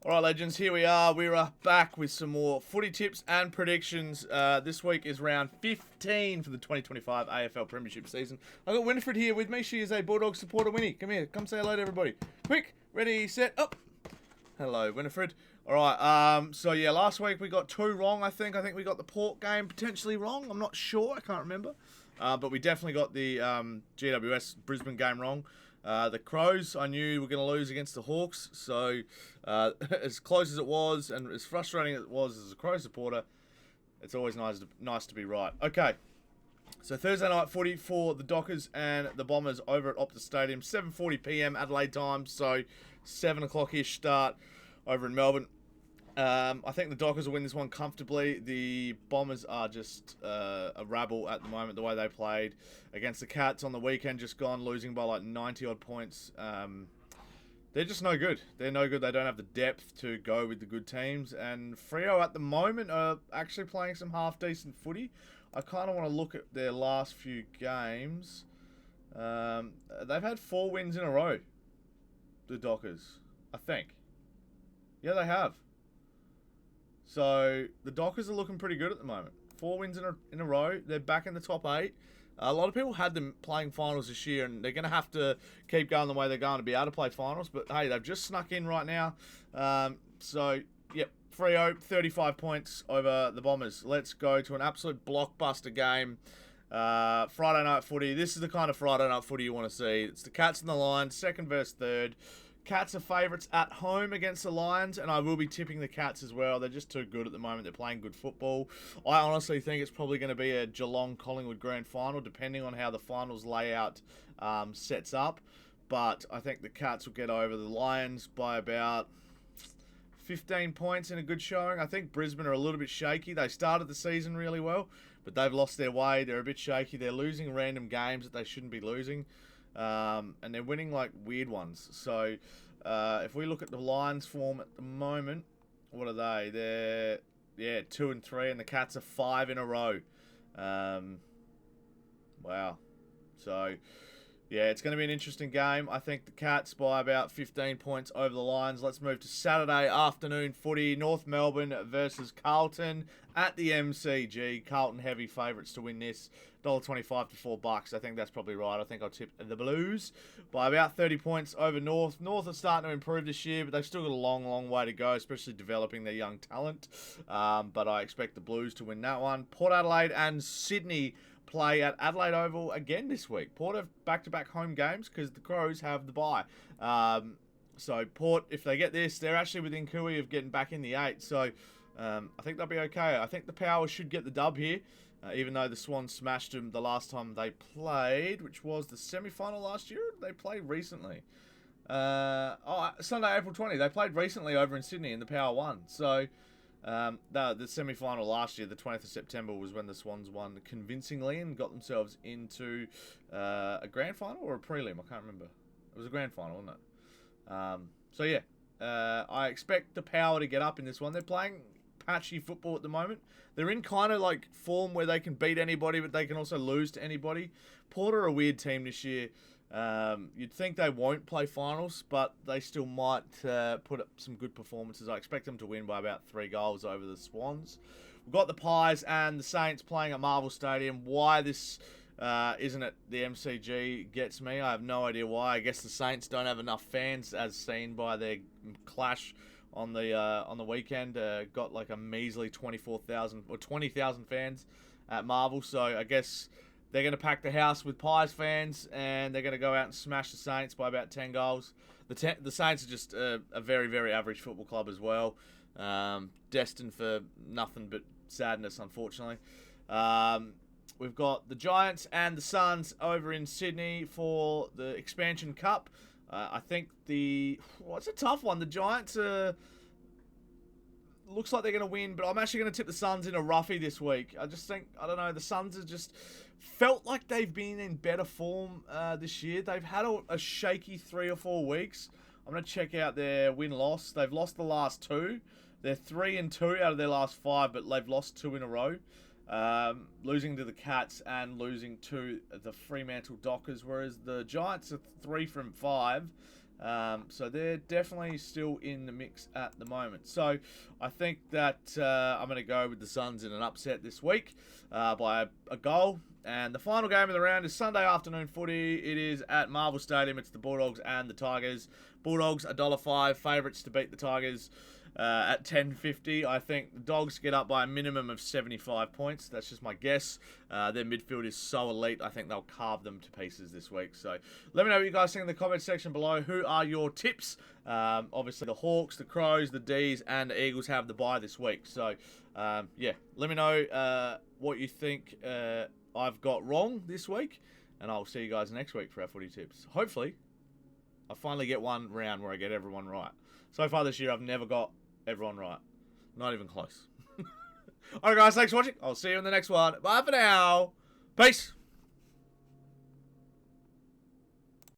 Alright, legends, here we are. We are back with some more footy tips and predictions. This week is round 15 for the 2025 AFL Premiership season. I've got Winifred here with me. She is a Bulldogs supporter. Winnie, come here. Come say hello to everybody. Quick, ready, set, up. Hello, Winifred. Alright, so yeah, last week we got two wrong, I think. I think we got the Port game potentially wrong. I'm not sure. I can't remember. But we definitely got the GWS Brisbane game wrong. The Crows, I knew were going to lose against the Hawks, so as close as it was and as frustrating as it was as a Crow supporter, it's always nice to be right. Okay, so Thursday night footy for the Dockers and the Bombers over at Optus Stadium, 7:40 p.m. Adelaide time, so 7 o'clock-ish start over in Melbourne. I think the Dockers will win this one comfortably. The Bombers are just a rabble at the moment, the way they played against the Cats on the weekend, just gone, losing by like 90-odd points. They're just no good. They're no good. They don't have the depth to go with the good teams. And Freo at the moment are actually playing some half-decent footy. I kind of want to look at their last few games. They've had 4 wins in a row, the Dockers, I think. Yeah, they have. So the Dockers are looking pretty good at the moment. 4 wins in a row. They're back in the top 8. A lot of people had them playing finals this year, and they're going to have to keep going the way they're going to be able to play finals. But hey, they've just snuck in right now. So yep, Freo 35 points over the Bombers. Let's go to an absolute blockbuster game. Friday night footy. This is the kind of Friday night footy you want to see. It's the Cats and the Lions, second versus third. Cats are favourites at home against the Lions, and I will be tipping the Cats as well. They're just too good at the moment. They're playing good football. I honestly think it's probably going to be a Geelong-Collingwood grand final, depending on how the finals layout sets up. But I think the Cats will get over the Lions by about 15 points in a good showing. I think Brisbane are a little bit shaky. They started the season really well, but they've lost their way. They're a bit shaky. They're losing random games that they shouldn't be losing. And they're winning like weird ones. So if we look at the Lions form at the moment, what are they? They're 2 and 3, and the Cats are 5 in a row. Wow. So yeah, it's going to be an interesting game. I think the Cats by about 15 points over the Lions. Let's move to Saturday afternoon footy. North Melbourne versus Carlton at the MCG. Carlton heavy favourites to win this. $1.25 to $4. I think that's probably right. I think I'll tip the Blues by about 30 points over North. North are starting to improve this year, but they've still got a long way to go, especially developing their young talent. But I expect the Blues to win that one. Port Adelaide and Sydney play at Adelaide Oval again this week. Port have back-to-back home games because the Crows have the bye. So Port, if they get this, they're actually within cooey of getting back in the 8. So I think they'll be okay. I think the Power should get the dub here, even though the Swans smashed them the last time they played, which was the semi-final last year. They played recently. Sunday, April 20. They played recently over in Sydney and the Power won. So the semi-final last year, the 20th of September, was when the Swans won convincingly and got themselves into a grand final or a prelim. I can't remember. It was a grand final, wasn't it? So yeah, I expect the Power to get up in this one. They're playing patchy football at the moment. They're in kind of like form where they can beat anybody, but they can also lose to anybody. Port are a weird team this year. You'd think they won't play finals, but they still might put up some good performances. I expect them to win by about 3 goals over the Swans. We've got the Pies and the Saints playing at Marvel Stadium. Why this isn't at the MCG gets me. I have no idea why. I guess the Saints don't have enough fans, as seen by their clash on the weekend. Got like a measly 24,000 or 20,000 fans at Marvel. So I guess they're going to pack the house with Pies fans, and they're going to go out and smash the Saints by about 10 goals. The Saints are just a very, very average football club as well. Destined for nothing but sadness, unfortunately. We've got the Giants and the Suns over in Sydney for the Expansion Cup. I think it's a tough one. The Giants looks like they're going to win, but I'm actually going to tip the Suns in a roughie this week. I just think, I don't know, the Suns have just felt like they've been in better form this year. They've had a shaky 3 or 4 weeks. I'm going to check out their win-loss. They've lost the last 2. They're 3 and 2 out of their last 5, but they've lost 2 in a row. Losing to the Cats and losing to the Fremantle Dockers, whereas the Giants are 3 from 5. So they're definitely still in the mix at the moment. So I think that I'm going to go with the Suns in an upset this week by a goal. And the final game of the round is Sunday afternoon footy. It is at Marvel Stadium. It's the Bulldogs and the Tigers. Bulldogs $1.05 favourites to beat the Tigers at 10.50. I think the Dogs get up by a minimum of 75 points. That's just my guess. Their midfield is so elite. I think they'll carve them to pieces this week. So let me know what you guys think in the comment section below. Who are your tips? Obviously, the Hawks, the Crows, the D's, and the Eagles have the bye this week. So, yeah, let me know what you think I've got wrong this week. And I'll see you guys next week for our footy tips. Hopefully, I finally get one round where I get everyone right. So far this year, I've never got everyone right. Not even close. Alright guys, thanks for watching. I'll see you in the next one. Bye for now. Peace.